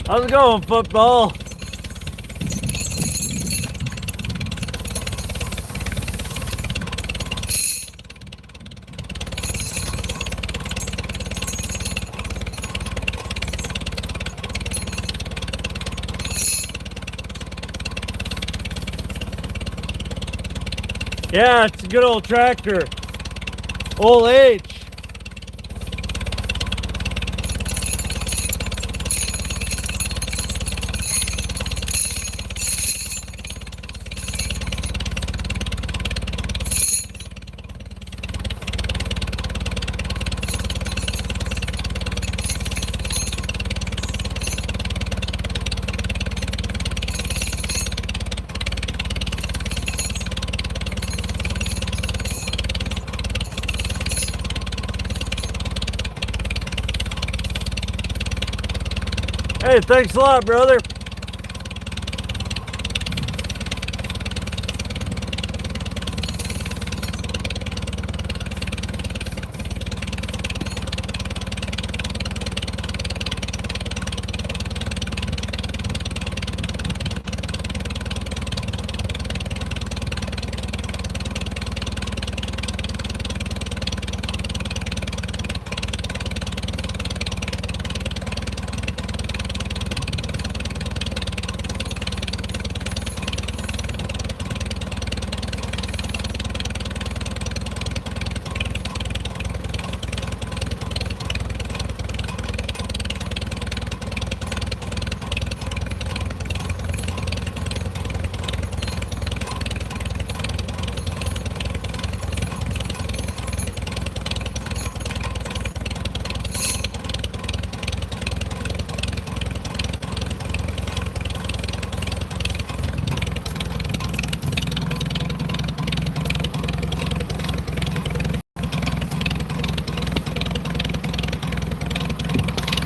How's it going, football? Yeah, it's a good old tractor. Old H. Hey, thanks a lot, brother.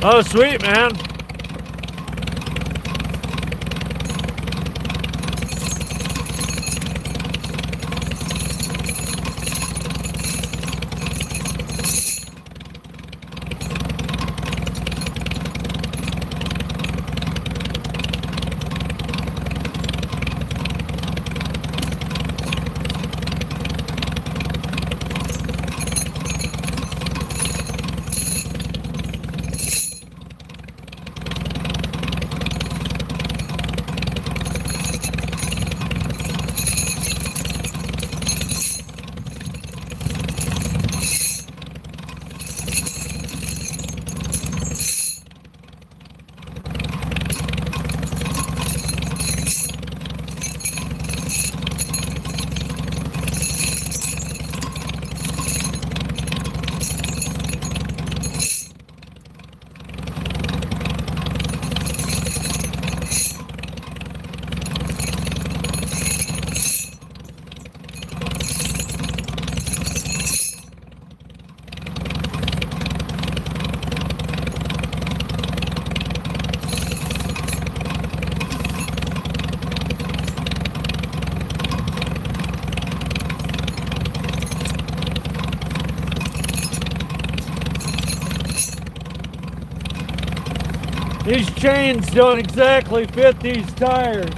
Oh, sweet, man. These chains don't exactly fit these tires.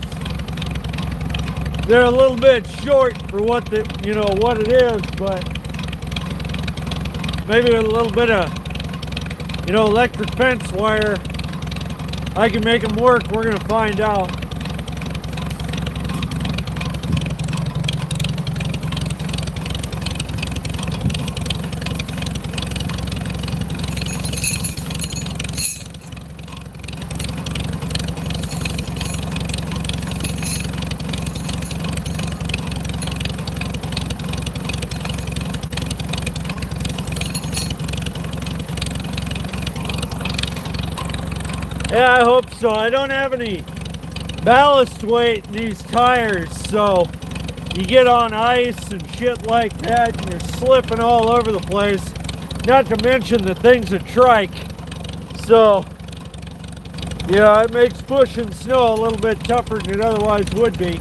They're a little bit short for what what it is, but maybe with a little bit of electric fence wire, I can make them work. We're gonna find out. Yeah, I hope so. I don't have any ballast weight in these tires, so you get on ice and shit like that and you're slipping all over the place. Not to mention the thing's a trike. So, yeah, it makes pushing snow a little bit tougher than it otherwise would be.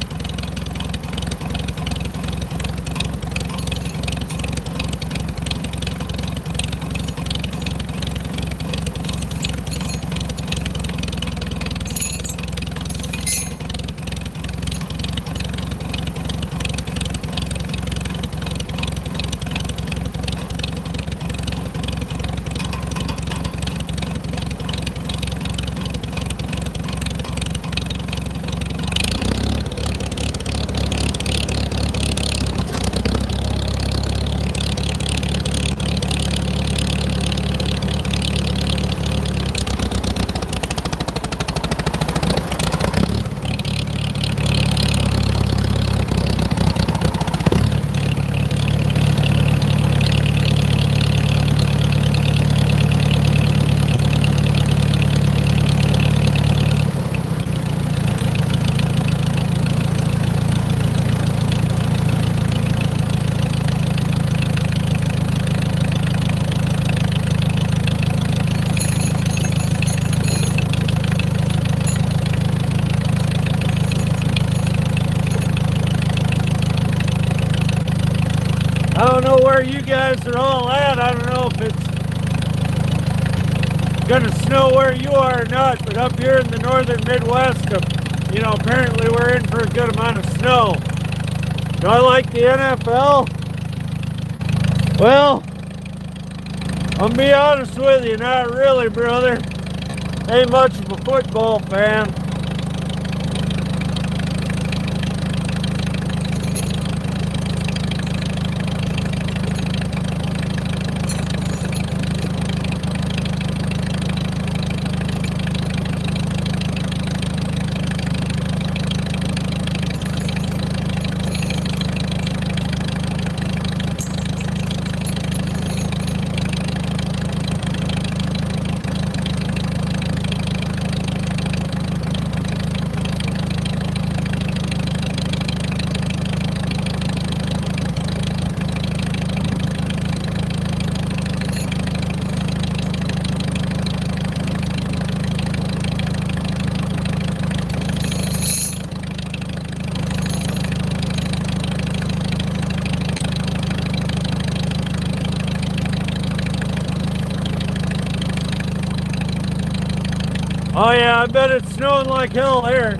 I don't know where you guys are all at. I don't know if it's gonna snow where you are or not, but up here in the northern Midwest, apparently we're in for a good amount of snow. Do I like the NFL? Well, I'm gonna be honest with you, not really, brother. Ain't much of a football fan. Oh yeah, I bet it's snowing like hell here.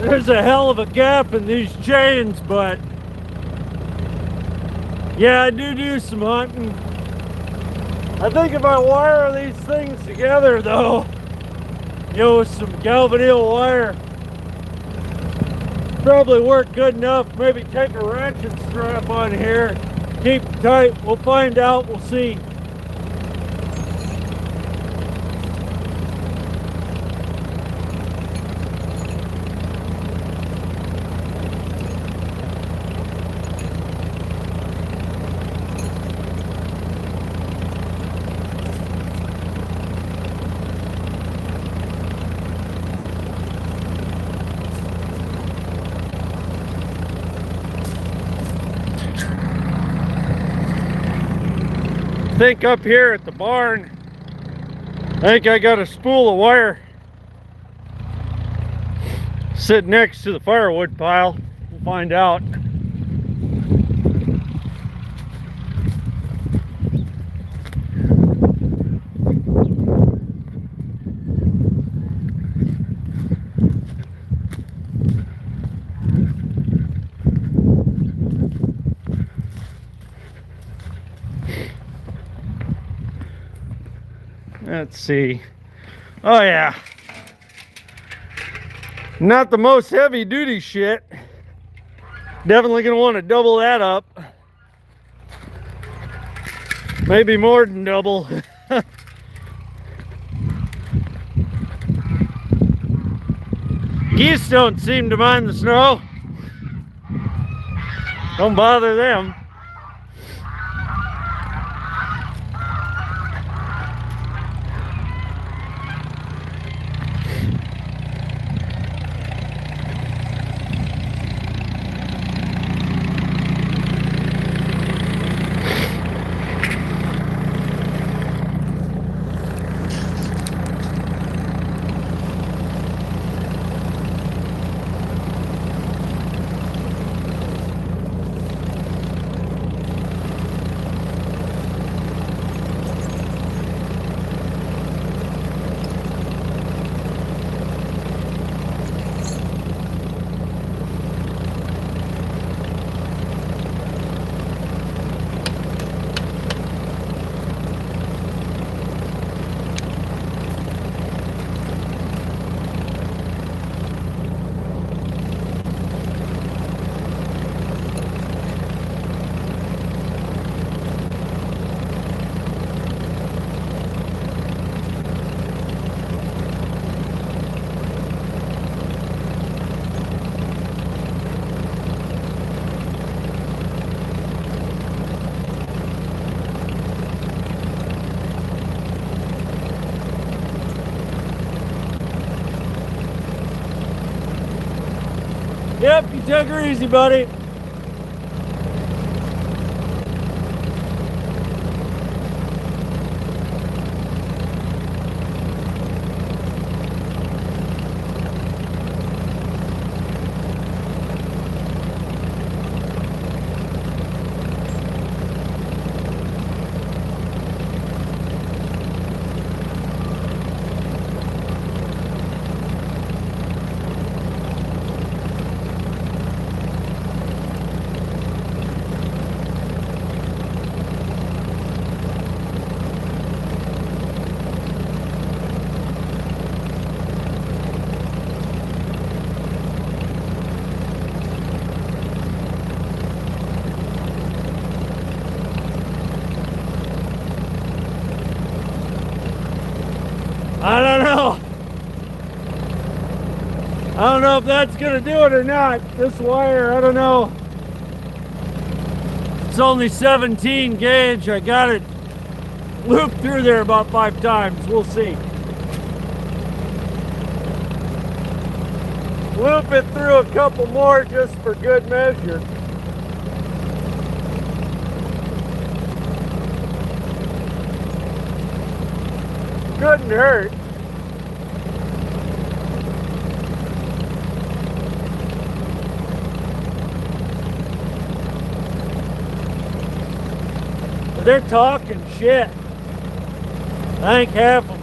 There's a hell of a gap in these chains, but yeah, I do some hunting. I think if I wire these things together though, with some galvanneal wire, probably work good enough. Maybe take a ratchet strap on here, keep it tight. We'll find out, we'll see. think up here at the barn, I think I got a spool of wire sitting next to the firewood pile. We'll find out. Let's see. Oh yeah. Not the most heavy duty shit. Definitely gonna want to double that up. Maybe more than double. Geese don't seem to mind the snow. Don't bother them. Yep, you take her easy, buddy. I don't know. I don't know if that's gonna do it or not. This wire, I don't know. It's only 17 gauge. I got it looped through there about 5 times. We'll see. Loop it through a couple more just for good measure. Couldn't hurt. But they're talking shit. I think half a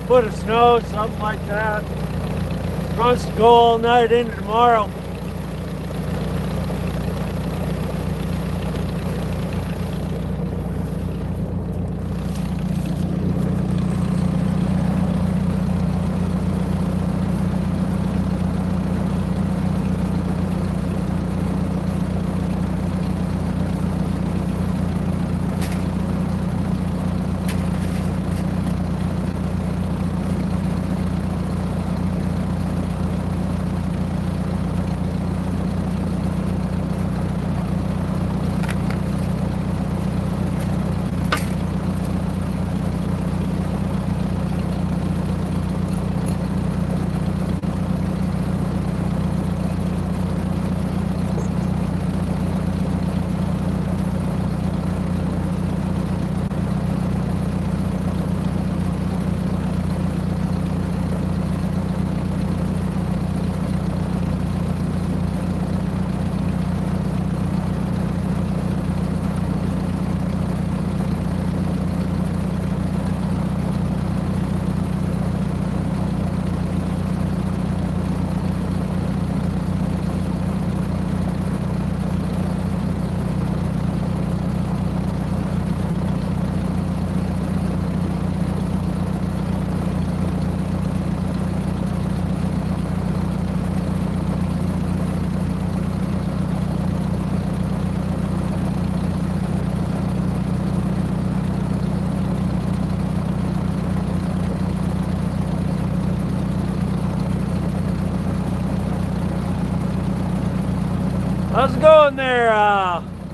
foot of snow, something like that. Supposed to go all night into tomorrow.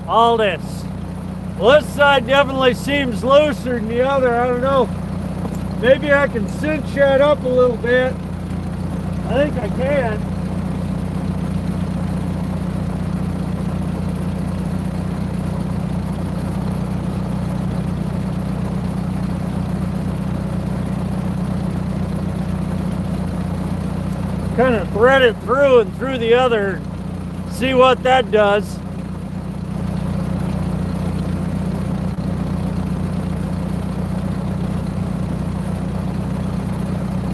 all this. Well, this side definitely seems looser than the other. I don't know. Maybe I can cinch that up a little bit. I think I can. Kind of thread it through and through the other. See what that does.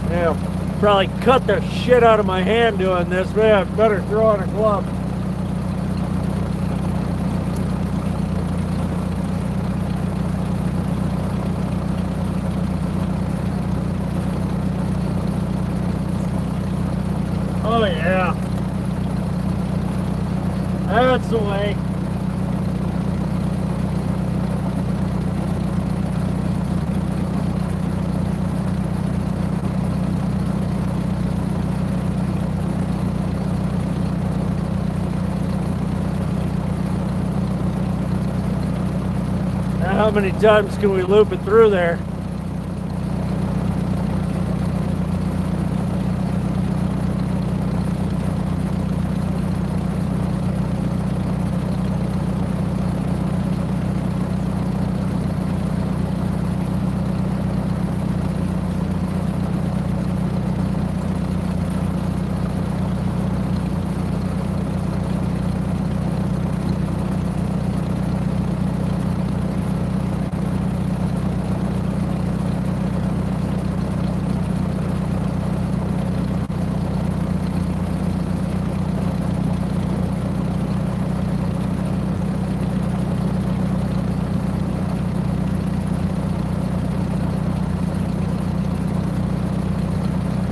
Yeah, probably cut the shit out of my hand doing this. Maybe I better throw on a glove. Oh yeah. That's the way. Now, how many times can we loop it through there?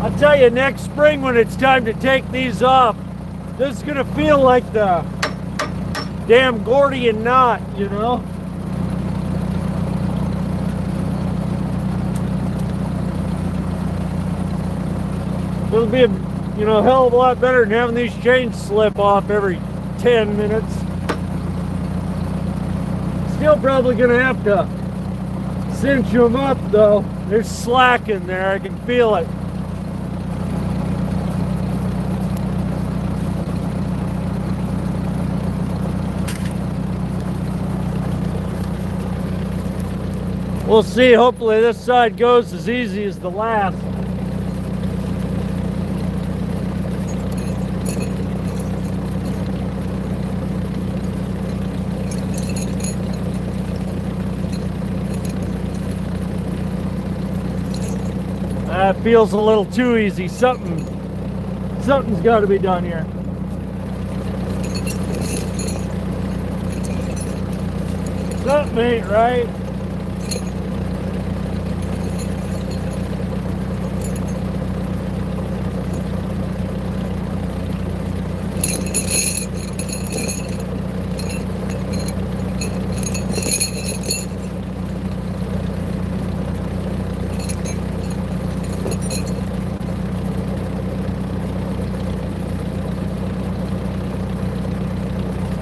I'll tell you, next spring when it's time to take these off, this is gonna feel like the damn Gordian knot, you know? It'll be a hell of a lot better than having these chains slip off every 10 minutes. Still probably gonna have to cinch them up though. There's slack in there, I can feel it. We'll see, hopefully this side goes as easy as the last. That feels a little too easy. Something's got to be done here. Something ain't right.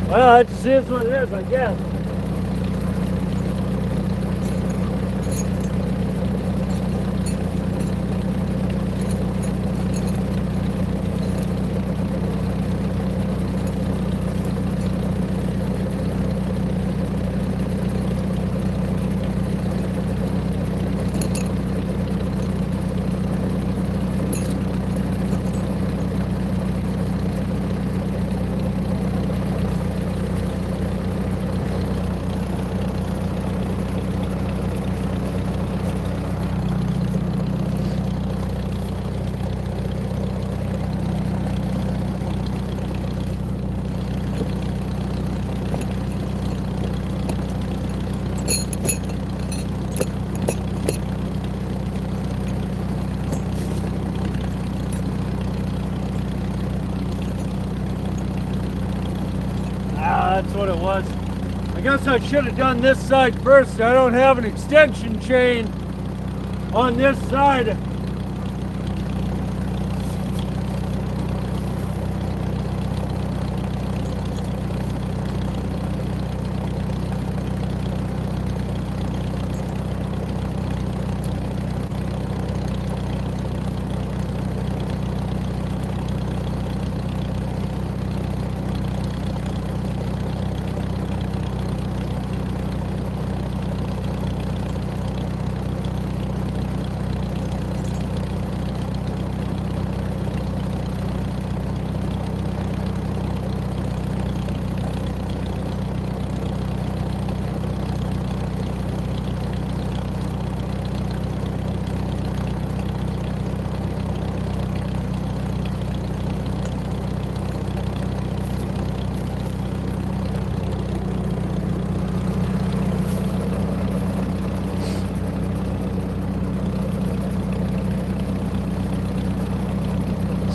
Well, it just is what it is, I guess. That's what it was. I guess I should have done this side first. I don't have an extension chain on this side.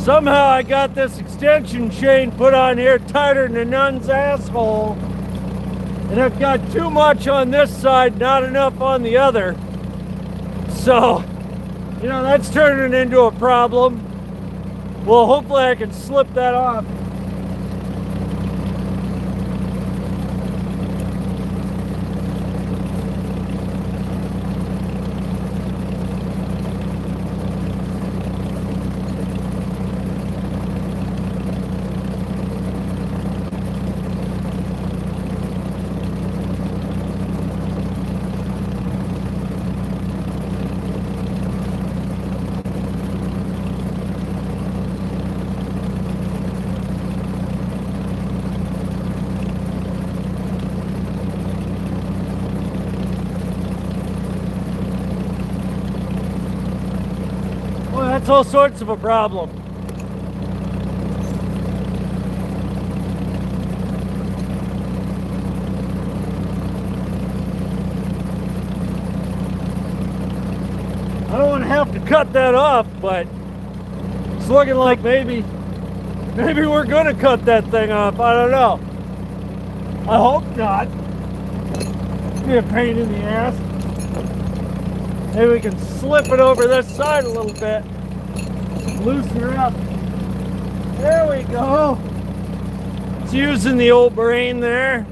Somehow I got this extension chain put on here tighter than a nun's asshole. And I've got too much on this side, not enough on the other. So, you know, that's turning into a problem. Well, hopefully I can slip that off. Well, that's all sorts of a problem. I don't want to have to cut that off, but it's looking like maybe we're gonna cut that thing off. I don't know. I hope not. Be a pain in the ass. Maybe we can slip it over this side a little bit. Loosen her up. There we go. It's using the old brain there.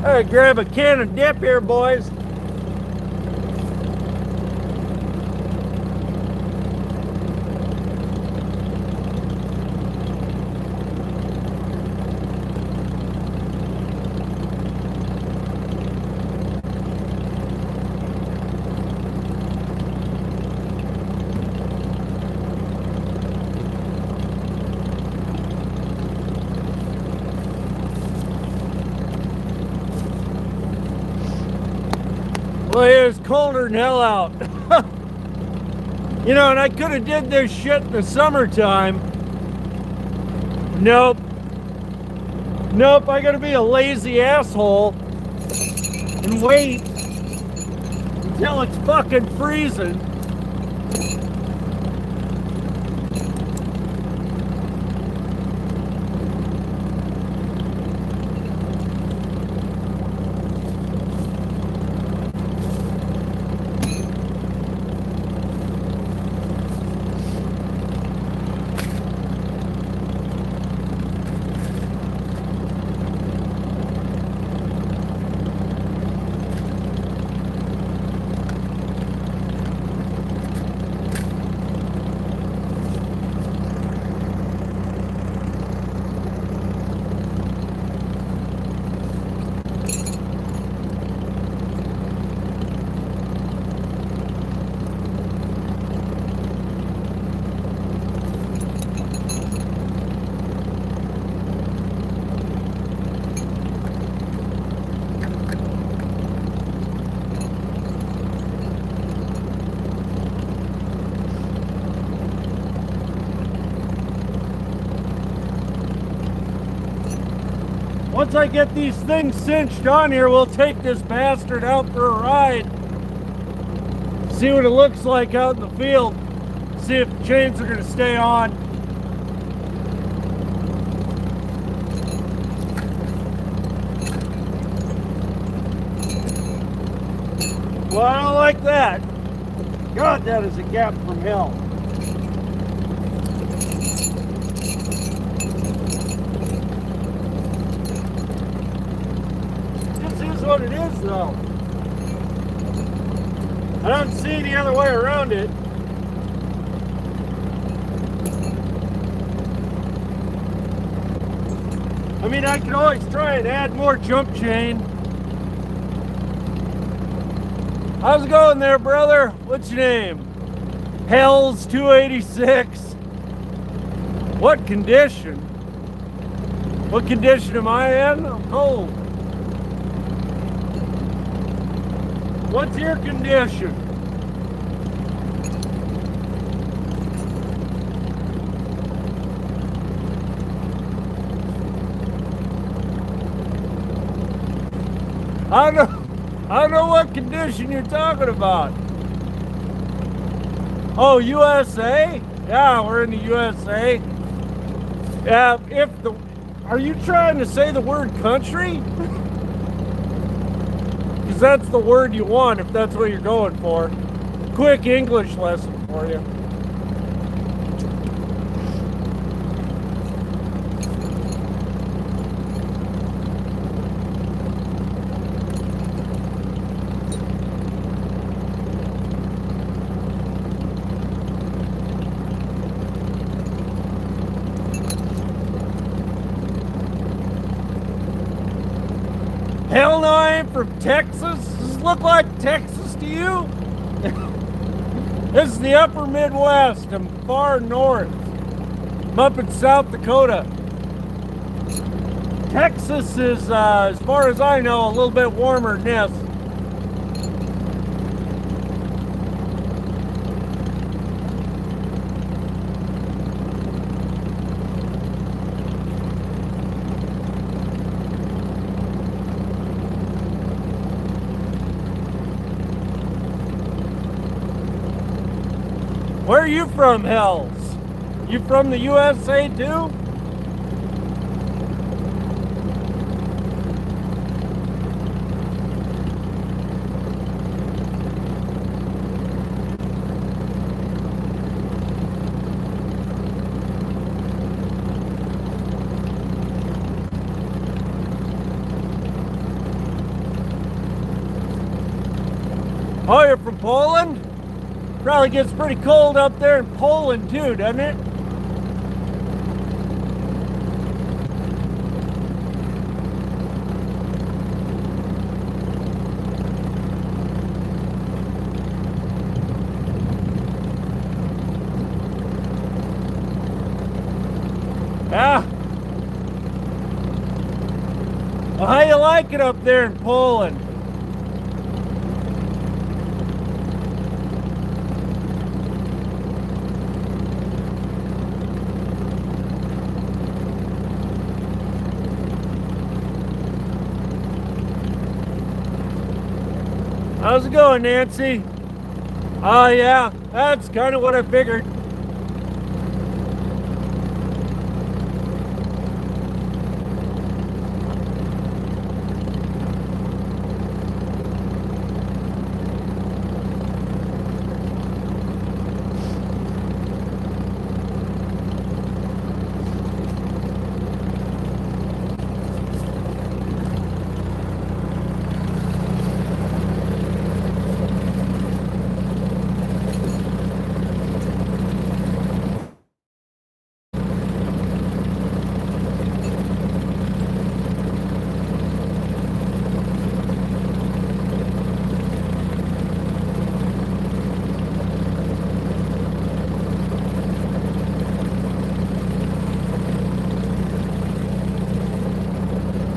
All right, grab a can of dip here, boys. Well, it was colder than hell out. You know, and I could have did this shit in the summertime. Nope. Nope, I gotta be a lazy asshole and wait until it's fucking freezing. Once I get these things cinched on here, we'll take this bastard out for a ride. See what it looks like out in the field. See if the chains are going to stay on. Well, I don't like that. God, that is a gap from hell. What it is, though. I don't see any other way around it. I mean, I could always try and add more jump chain. How's it going there, brother? What's your name? Hell's 286. What condition? What condition am I in? I'm cold. What's your condition? I don't know what condition you're talking about. Oh, USA? Yeah, we're in the USA. Yeah, are you trying to say the word country? Because that's the word you want if that's what you're going for. Quick English lesson for you. Hell no, I ain't from Texas. Does this look like Texas to you? This is the upper Midwest. I'm far north. I'm up in South Dakota. Texas is, as far as I know, a little bit warmer than this. Where are you from, Hells? You from the USA too? Oh, you're from Poland? Probably gets pretty cold up there in Poland too, doesn't it? Yeah. Well, how you like it up there in Poland? How's it going, Nancy? Oh, yeah, that's kind of what I figured.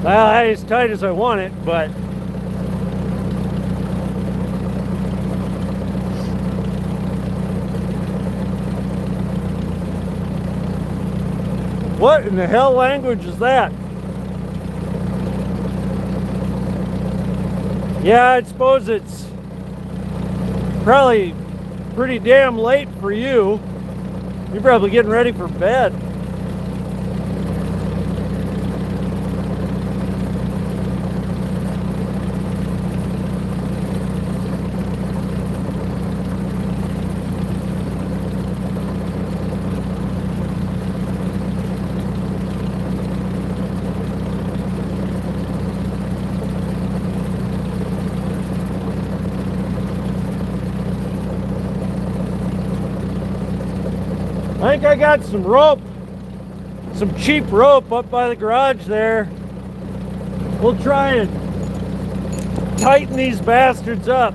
Well, I ain't as tight as I want it, but what in the hell language is that? Yeah, I suppose it's probably pretty damn late for you. You're probably getting ready for bed. I think I got some rope, some cheap rope up by the garage there. We'll try and tighten these bastards up.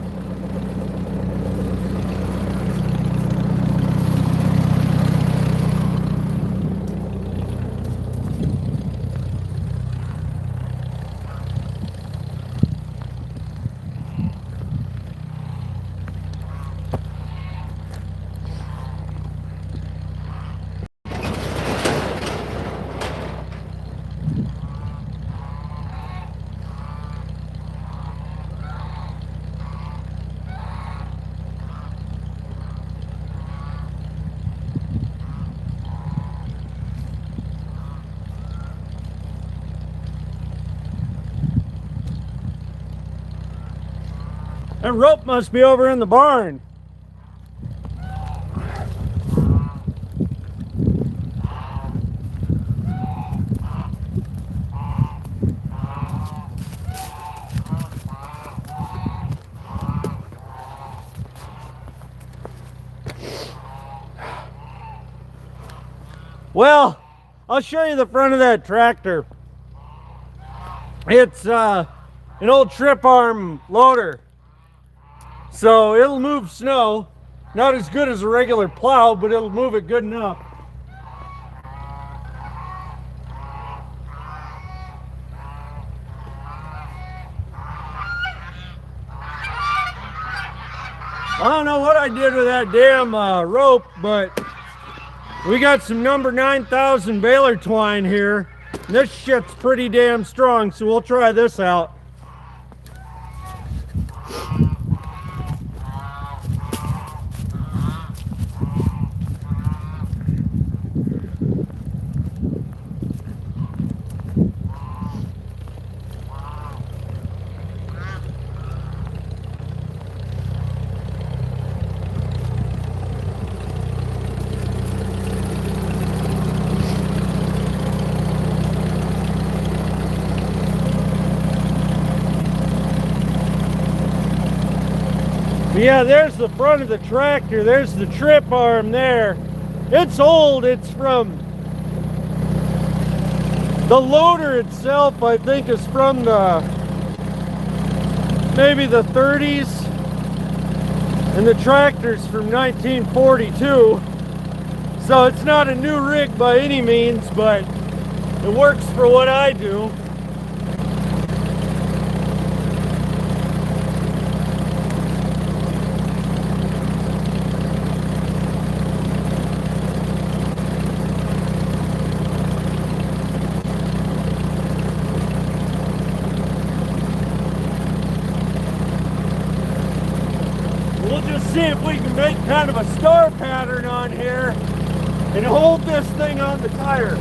That rope must be over in the barn. Well, I'll show you the front of that tractor. It's an old trip arm loader. So it'll move snow. Not as good as a regular plow, but it'll move it good enough. I don't know what I did with that damn rope, but we got some number 9000 baler twine here. This shit's pretty damn strong, so we'll try this out. Yeah, there's the front of the tractor. There's the trip arm there. It's old. It's from the loader itself, I think, is from the maybe the 30s, and the tractor's from 1942. So it's not a new rig by any means, but it works for what I do. We'll just see if we can make kind of a star pattern on here and hold this thing on the tire.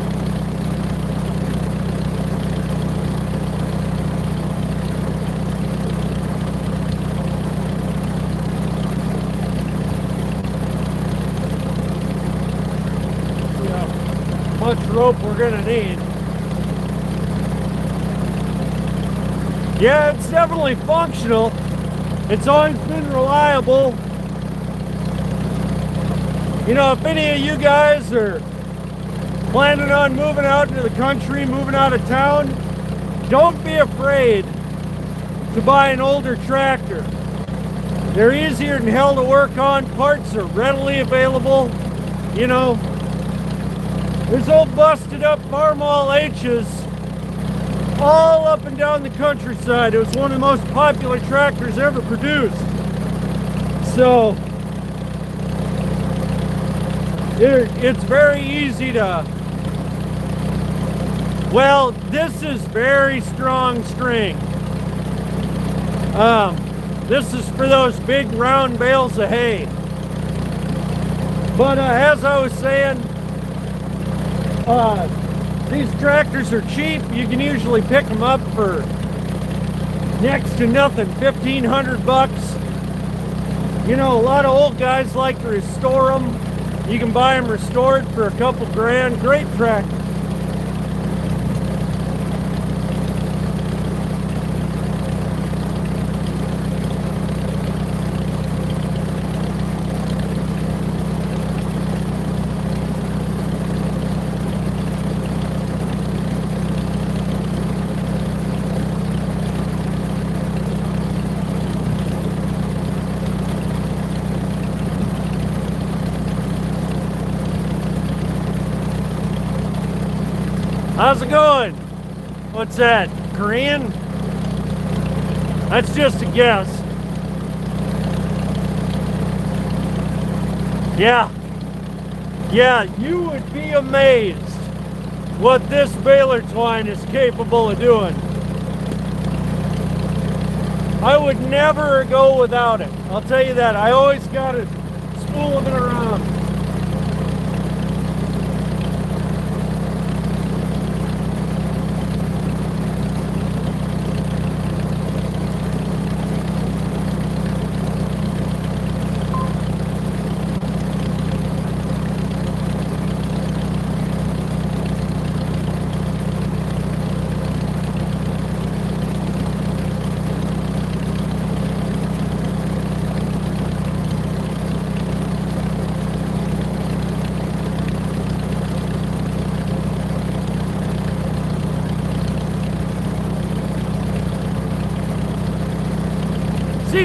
See how much rope we're gonna need. Yeah, it's definitely functional. It's always been reliable. You know, if any of you guys are planning on moving out into the country, moving out of town, don't be afraid to buy an older tractor. They're easier than hell to work on. Parts are readily available. You know, there's old busted up Farmall H's all up and down the countryside. It was one of the most popular tractors ever produced. So it's very easy to, well, this is very strong string. This is for those big round bales of hay. But as I was saying, these tractors are cheap. You can usually pick them up for next to nothing, 1,500 bucks. You know, a lot of old guys like to restore them. You can buy them restored for a couple grand. Great tractor. How's it going? What's that? Korean? That's just a guess. Yeah. Yeah, you would be amazed what this baler twine is capable of doing. I would never go without it. I'll tell you that. I always got a spool of it around.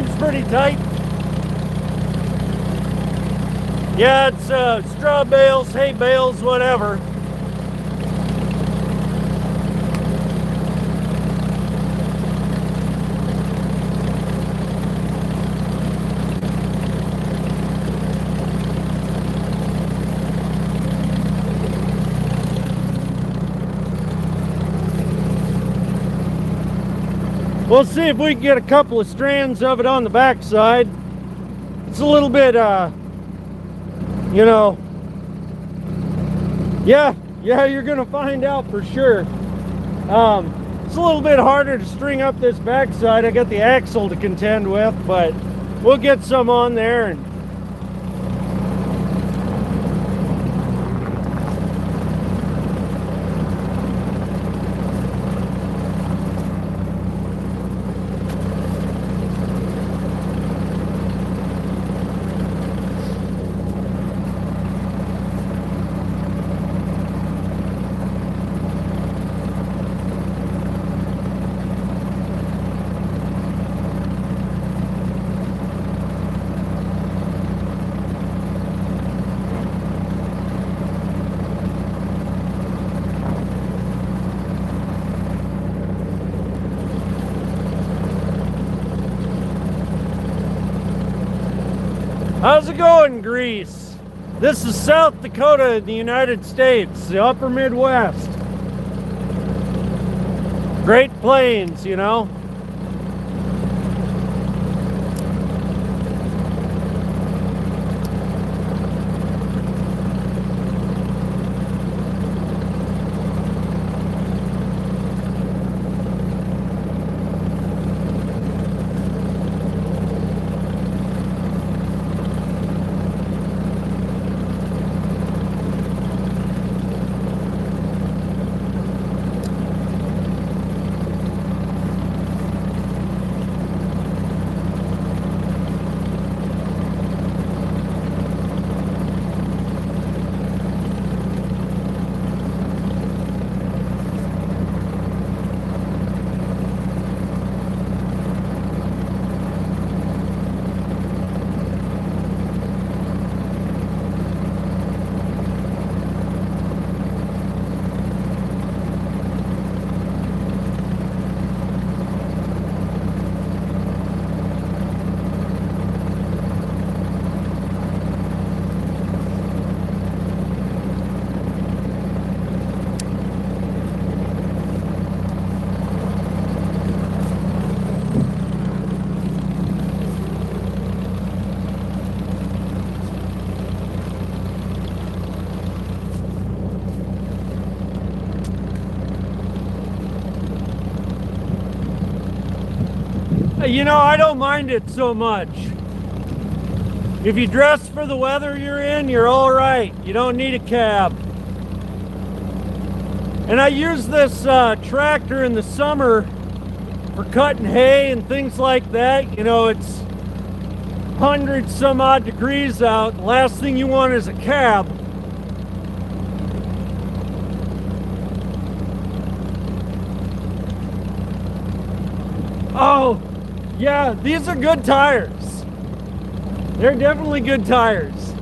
seems pretty tight. Yeah, it's straw bales, hay bales, whatever. We'll see if we can get a couple of strands of it on the backside. It's a little bit, you know, yeah, you're gonna find out for sure. It's a little bit harder to string up this backside. I got the axle to contend with, but we'll get some on there. And how's it going, Greece? This is South Dakota in the United States, the upper Midwest. Great Plains, you know. You know, I don't mind it so much. If you dress for the weather you're in, you're all right. You don't need a cab. And I use this tractor in the summer for cutting hay and things like that. You know, it's 100 some odd degrees out. The last thing you want is a cab. Oh, yeah, these are good tires. They're definitely good tires.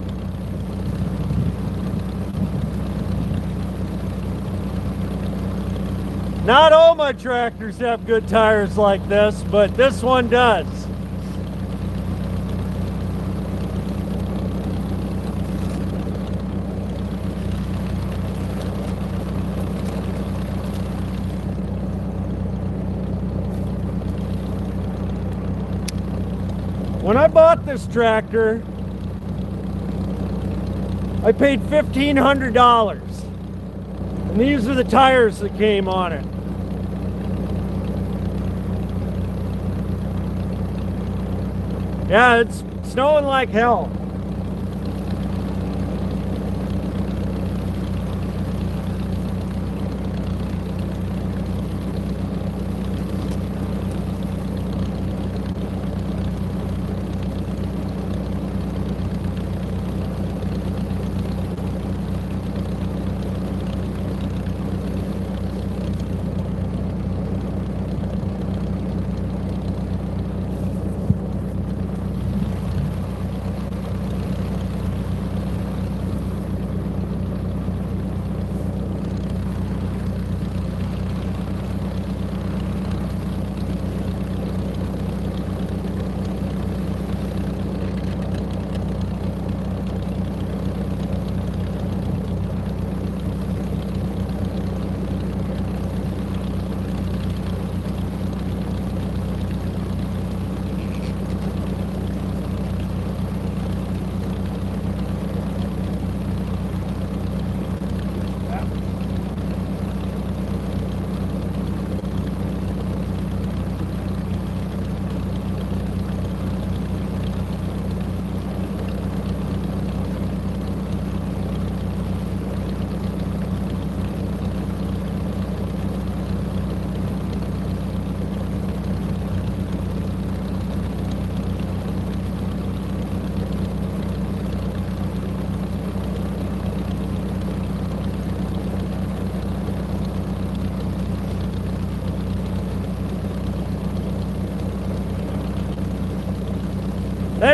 Not all my tractors have good tires like this, but this one does. When I bought this tractor, I paid $1,500. And these are the tires that came on it. Yeah, it's snowing like hell.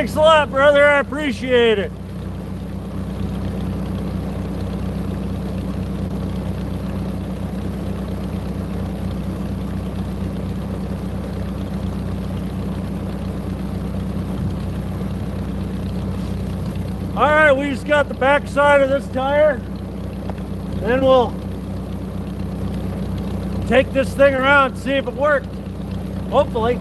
Thanks a lot, brother. I appreciate it. All right, we just got the back side of this tire. Then we'll take this thing around and see if it worked. Hopefully.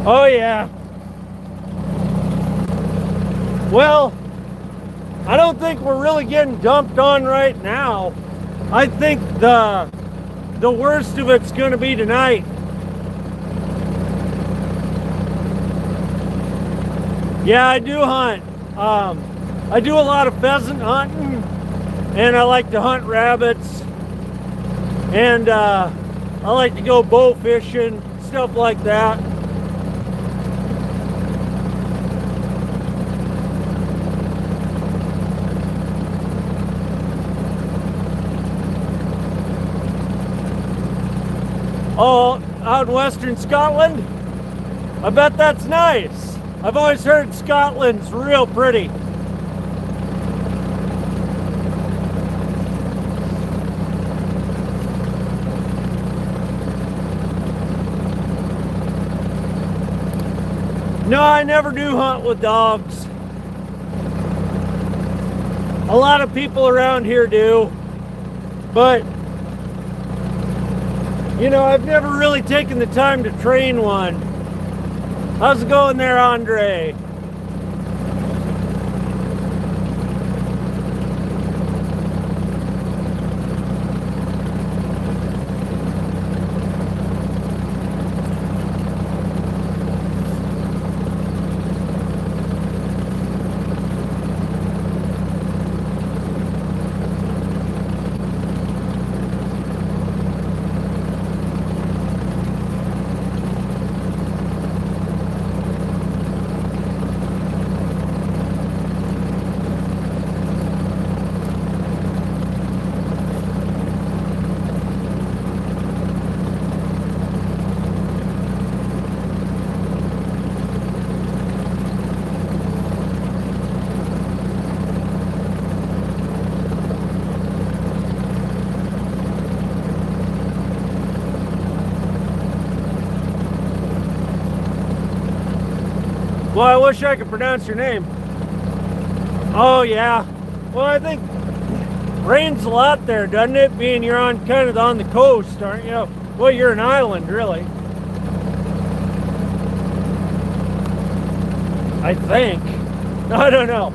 Oh yeah. Well, I don't think we're really getting dumped on right now. I think the worst of it's going to be tonight. Yeah, I do hunt. I do a lot of pheasant hunting, and I like to hunt rabbits, and I like to go bow fishing, stuff like that. Oh, out in Western Scotland? I bet that's nice. I've always heard Scotland's real pretty. No, I never do hunt with dogs. A lot of people around here do, but you know, I've never really taken the time to train one. How's it going there, Andre? Well, I wish I could pronounce your name. Oh, yeah. Well, I think rains a lot there, doesn't it? Being you're on kind of on the coast, aren't you? Well, you're an island, really. I think. I don't know.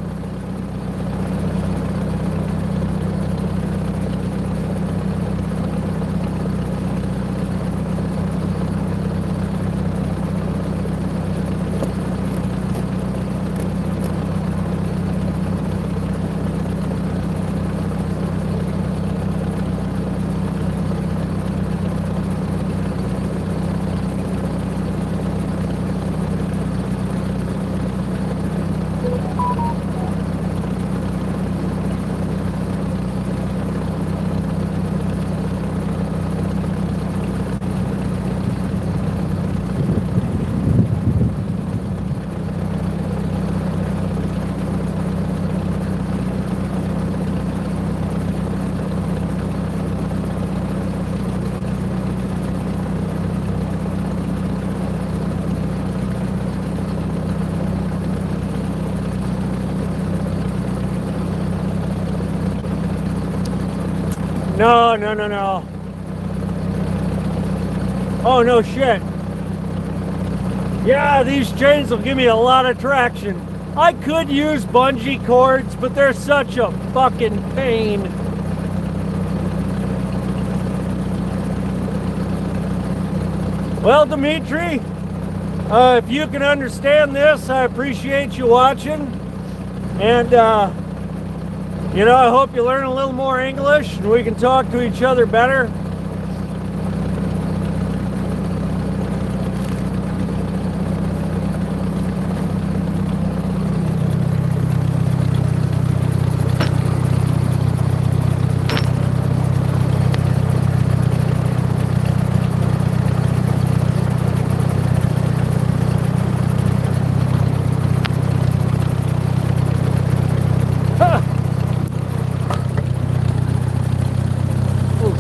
No, no, no, no. Oh, no shit. Yeah, these chains will give me a lot of traction. I could use bungee cords, but they're such a fucking pain. Well, Dimitri, if you can understand this, I appreciate you watching. And You know, I hope you learn a little more English and we can talk to each other better.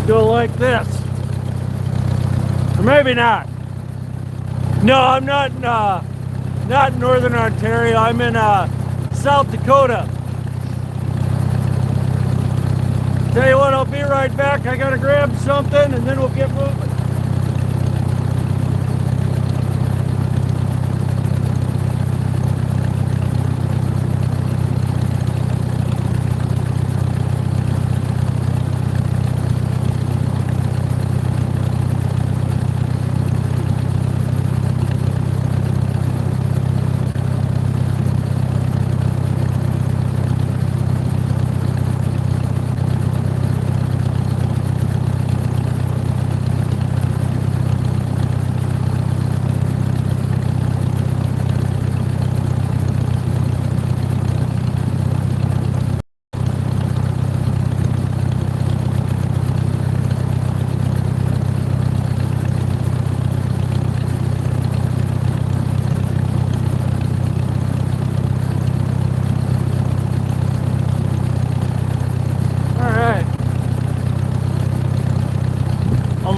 Go like this. Or maybe not. No, I'm not in northern Ontario. I'm in South Dakota. Tell you what, I'll be right back. I gotta grab something and then we'll get moving.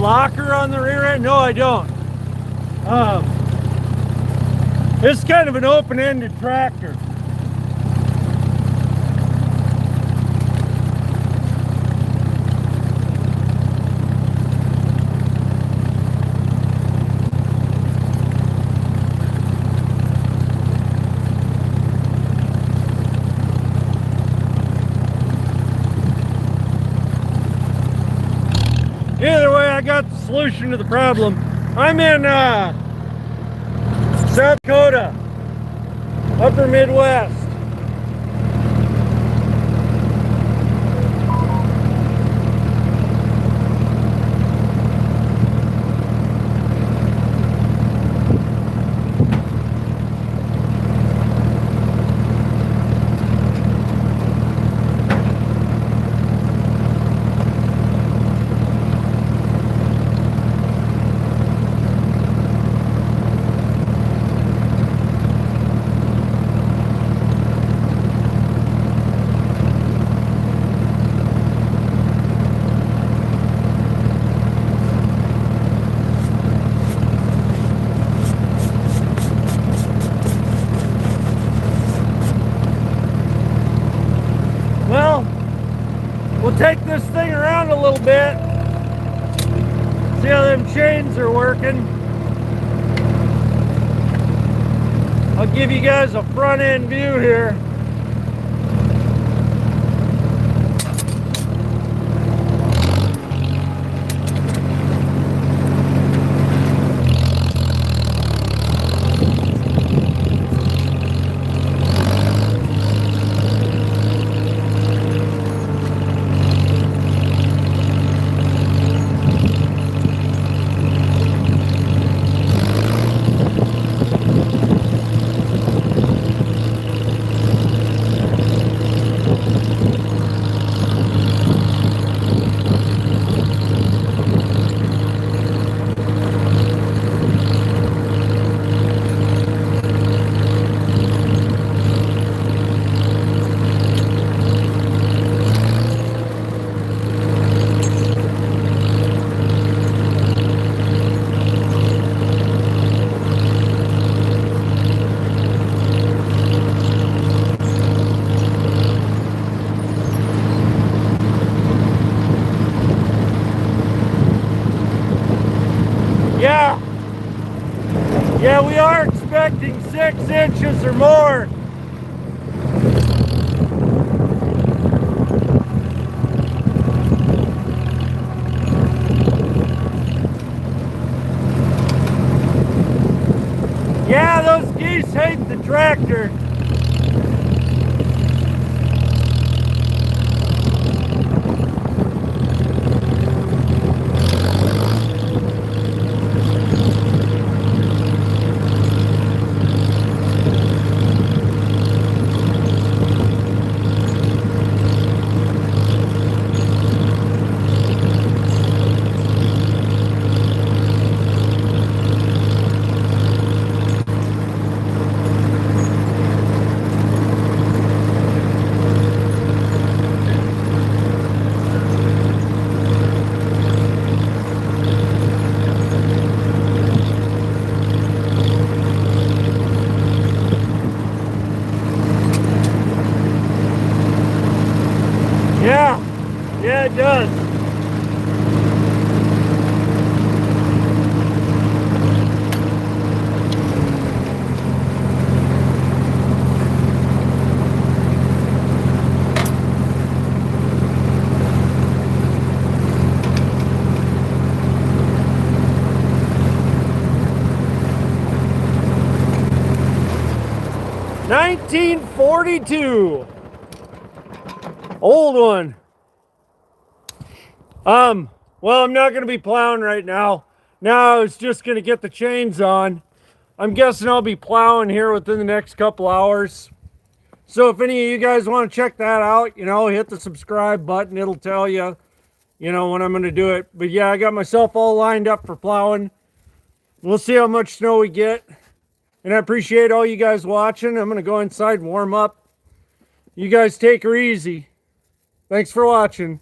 Locker on the rear end? No, I don't. It's kind of an open-ended tractor. Either way, I got the solution to the problem. I'm in South Dakota, upper Midwest. We'll take this thing around a little bit, see how them chains are working. I'll give you guys a front end view here. Yeah, we are expecting 6 inches or more. Yeah, those geese hate the tractor. 1942. Old one. Well, I'm not going to be plowing right now. Now I was just going to get the chains on. I'm guessing I'll be plowing here within the next couple hours. So if any of you guys want to check that out, you know, hit the subscribe button. It'll tell you, you know, when I'm going to do it. But yeah, I got myself all lined up for plowing. We'll see how much snow we get. And I appreciate all you guys watching. I'm going to go inside and warm up. You guys take her easy. Thanks for watching.